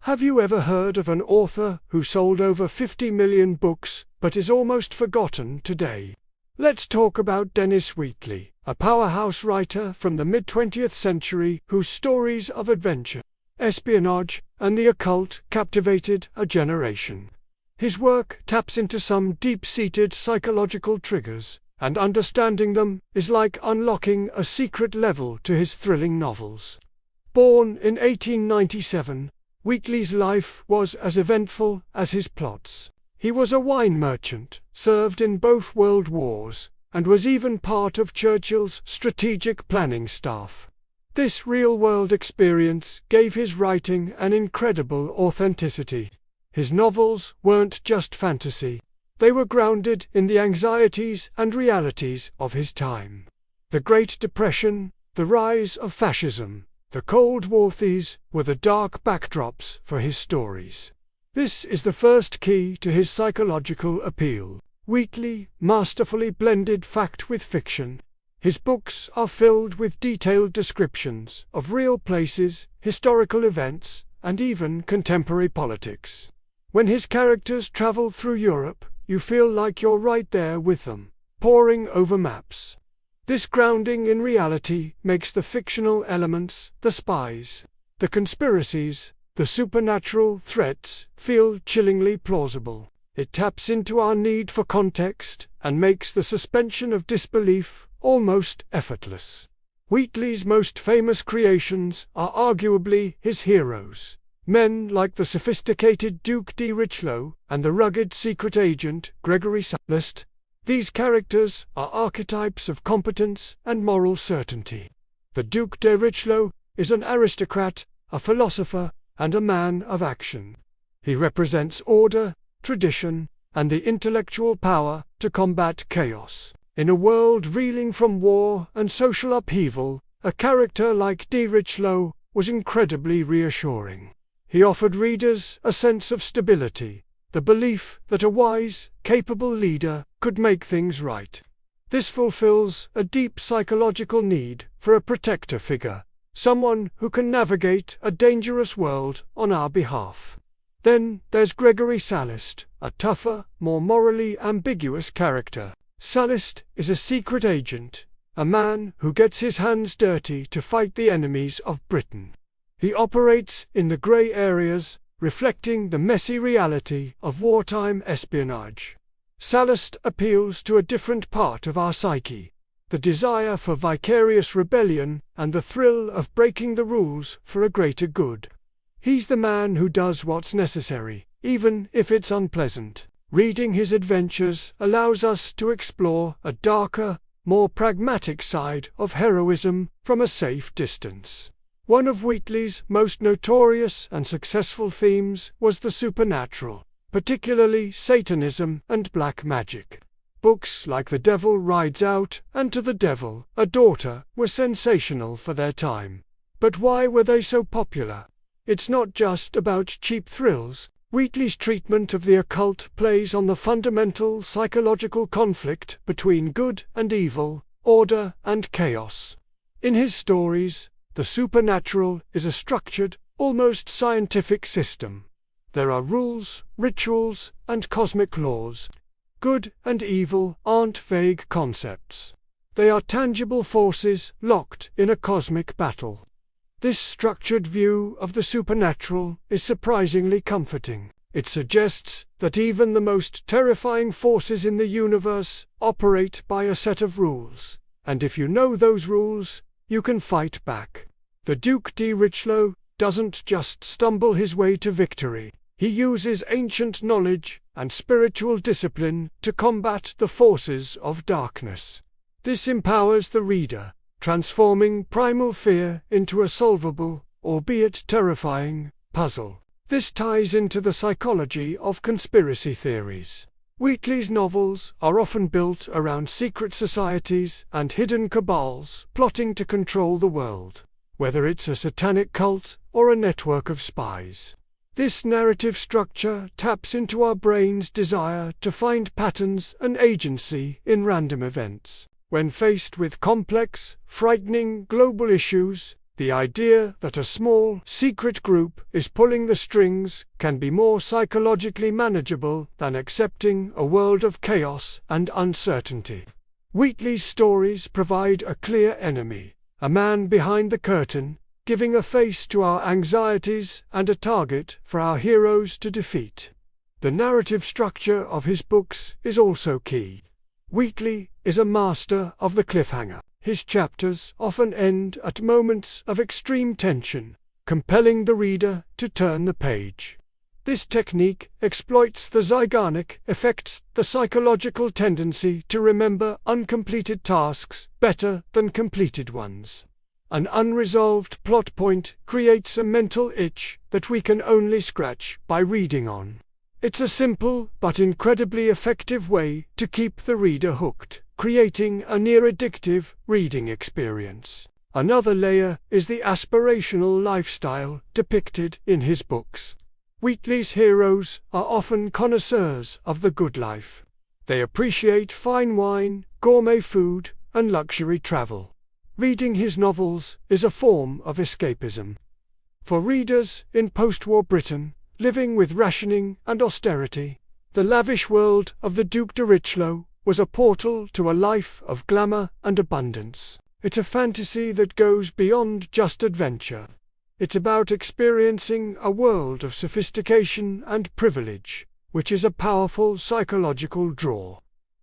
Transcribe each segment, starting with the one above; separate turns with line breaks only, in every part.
Have you ever heard of an author who sold over 50 million books but is almost forgotten today? Let's talk about Dennis Wheatley, a powerhouse writer from the mid-20th century whose stories of adventure, espionage, and the occult captivated a generation. His work taps into some deep-seated psychological triggers, and understanding them is like unlocking a secret level to his thrilling novels. Born in 1897, Wheatley's life was as eventful as his plots. He was a wine merchant, served in both World Wars, and was even part of Churchill's strategic planning staff. This real-world experience gave his writing an incredible authenticity. His novels weren't just fantasy. They were grounded in the anxieties and realities of his time. The Great Depression, the rise of fascism, the Cold War. These were the dark backdrops for his stories. This is the first key to his psychological appeal. Wheatley masterfully blended fact with fiction. His books are filled with detailed descriptions of real places, historical events, and even contemporary politics. When his characters travel through Europe, you feel like you're right there with them, poring over maps. This grounding in reality makes the fictional elements, the spies, the conspiracies, the supernatural threats, feel chillingly plausible. It taps into our need for context and makes the suspension of disbelief almost effortless. Wheatley's most famous creations are arguably his heroes. Men like the sophisticated Duke de Richelieu and the rugged secret agent Gregory Sallust. These characters are archetypes of competence and moral certainty. The Duke de Richelieu is an aristocrat, a philosopher, and a man of action. He represents order, tradition, and the intellectual power to combat chaos. In a world reeling from war and social upheaval, a character like de Richelieu was incredibly reassuring. He offered readers a sense of stability, the belief that a wise, capable leader could make things right. This fulfills a deep psychological need for a protector figure, someone who can navigate a dangerous world on our behalf. Then there's Gregory Sallust, a tougher, more morally ambiguous character. Sallust is a secret agent, a man who gets his hands dirty to fight the enemies of Britain. He operates in the grey areas, reflecting the messy reality of wartime espionage. Sallust appeals to a different part of our psyche, the desire for vicarious rebellion and the thrill of breaking the rules for a greater good. He's the man who does what's necessary, even if it's unpleasant. Reading his adventures allows us to explore a darker, more pragmatic side of heroism from a safe distance. One of Wheatley's most notorious and successful themes was the supernatural, particularly Satanism and black magic. Books like The Devil Rides Out and To the Devil, a Daughter were sensational for their time. But why were they so popular? It's not just about cheap thrills. Wheatley's treatment of the occult plays on the fundamental psychological conflict between good and evil, order and chaos. In his stories, the supernatural is a structured, almost scientific system. There are rules, rituals, and cosmic laws. Good and evil aren't vague concepts. They are tangible forces locked in a cosmic battle. This structured view of the supernatural is surprisingly comforting. It suggests that even the most terrifying forces in the universe operate by a set of rules, and if you know those rules, you can fight back. The Duke de Richelieu doesn't just stumble his way to victory. He uses ancient knowledge and spiritual discipline to combat the forces of darkness. This empowers the reader, transforming primal fear into a solvable, albeit terrifying, puzzle. This ties into the psychology of conspiracy theories. Wheatley's novels are often built around secret societies and hidden cabals plotting to control the world, whether it's a satanic cult or a network of spies. This narrative structure taps into our brain's desire to find patterns and agency in random events. When faced with complex, frightening global issues, The idea that a small, secret group is pulling the strings can be more psychologically manageable than accepting a world of chaos and uncertainty. Wheatley's stories provide a clear enemy, a man behind the curtain, giving a face to our anxieties and a target for our heroes to defeat. The narrative structure of his books is also key. Wheatley is a master of the cliffhanger. His chapters often end at moments of extreme tension, compelling the reader to turn the page. This technique exploits the Zeigarnik effects, the psychological tendency to remember uncompleted tasks better than completed ones. An unresolved plot point creates a mental itch that we can only scratch by reading on. It's a simple but incredibly effective way to keep the reader hooked, creating a near-addictive reading experience. Another layer is the aspirational lifestyle depicted in his books. Wheatley's heroes are often connoisseurs of the good life. They appreciate fine wine, gourmet food, and luxury travel. Reading his novels is a form of escapism. For readers in post-war Britain, living with rationing and austerity, the lavish world of the Duc de Richelieu was a portal to a life of glamour and abundance. It's a fantasy that goes beyond just adventure. It's about experiencing a world of sophistication and privilege, which is a powerful psychological draw.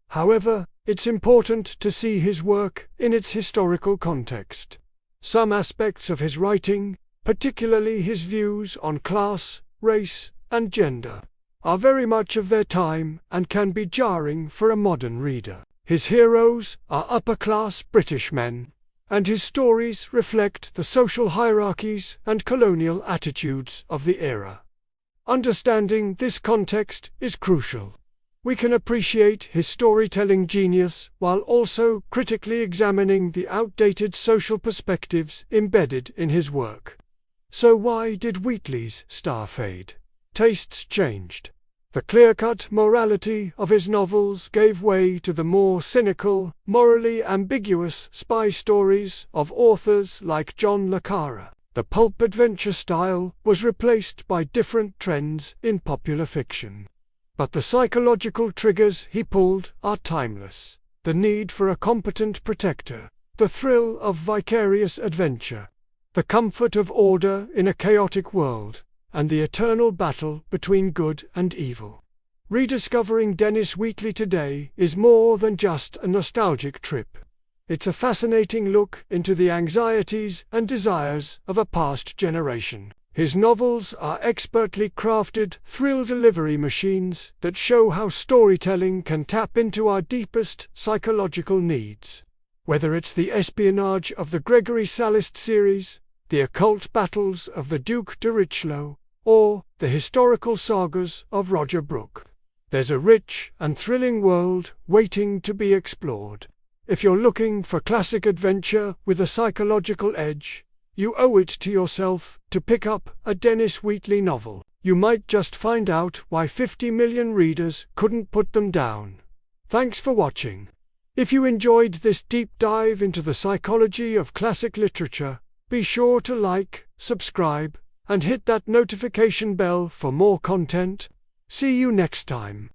However, it's important to see his work in its historical context. Some aspects of his writing, particularly his views on class, race, and gender, are very much of their time and can be jarring for a modern reader. His heroes are upper-class British men, and his stories reflect the social hierarchies and colonial attitudes of the era. Understanding this context is crucial. We can appreciate his storytelling genius while also critically examining the outdated social perspectives embedded in his work. So why did Wheatley's star fade? Tastes changed. The clear-cut morality of his novels gave way to the more cynical, morally ambiguous spy stories of authors like John le Carre. The pulp adventure style was replaced by different trends in popular fiction. But the psychological triggers he pulled are timeless. The need for a competent protector, the thrill of vicarious adventure, the comfort of order in a chaotic world, and the eternal battle between good and evil. Rediscovering Dennis Wheatley today is more than just a nostalgic trip. It's a fascinating look into the anxieties and desires of a past generation. His novels are expertly crafted thrill delivery machines that show how storytelling can tap into our deepest psychological needs. Whether it's the espionage of the Gregory Sallust series, the occult battles of the Duc de Richelieu, or the historical sagas of Roger Brooke, there's a rich and thrilling world waiting to be explored. If you're looking for classic adventure with a psychological edge, you owe it to yourself to pick up a Dennis Wheatley novel. You might just find out why 50 million readers couldn't put them down. Thanks for watching. If you enjoyed this deep dive into the psychology of classic literature, be sure to like, subscribe, and hit that notification bell for more content. See you next time.